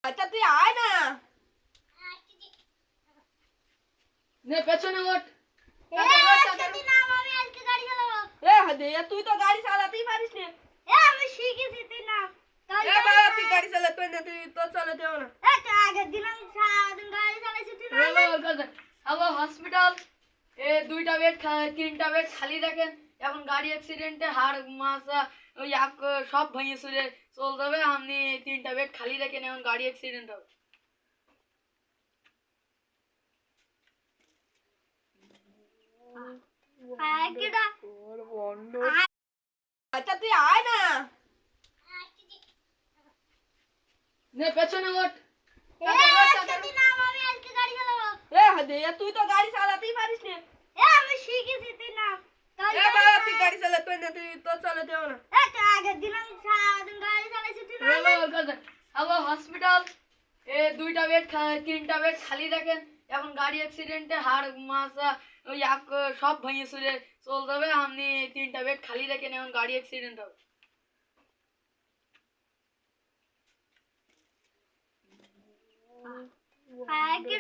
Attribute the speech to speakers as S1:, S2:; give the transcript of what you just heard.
S1: আচ্ছা তুই আয় না।
S2: নে পেছনে ওঠ।
S1: তুই তো গাড়ি চালাতেই পারিস না।
S3: আমি শিখেছি, তুই নাম।
S1: বাবা তুই গাড়ি চালাতে না, তুই তো চালাতে হবে না।
S3: আগের দিন আমি সারাদিন গাড়ি চালাইছি, তুই নাম।
S2: হ্যালো হসপিটাল, এ দুইটা বেড তিনটা বেড খালি রাখেন। এখন গাড়ি অ্যাক্সিডেন্টে হাড় মাসা ওই সব ভেঙে চুরে চল যাবে। আপনি তিনটা বেড খালি রাখেন, এখন গাড়ি অ্যাক্সিডেন্ট হবে।
S1: আচ্ছা তুই আয় না।
S2: নে পেছনে ওঠ।
S1: তুই তো গাড়ি চালাতেই পারিস না।
S3: আমি শিখেছি, তুই নাম।
S1: বাবা তুই গাড়ি চালাতে না, তুই তো চালাতে হবে না।
S3: আগের দিন আমি সারাদিন গাড়ি চালাইছি, তুই নাম।
S2: হ্যালো হসপিটাল, এ দুইটা বেড তিনটা বেড খালি রাখেন। এখন গাড়ি অ্যাক্সিডেন্টে হাড় মাসা ওই সব ভেঙে চুরে চল যাবে। আপনি তিনটা বেড খালি রাখেন, এখন গাড়ি অ্যাক্সিডেন্ট হবে।
S3: আগে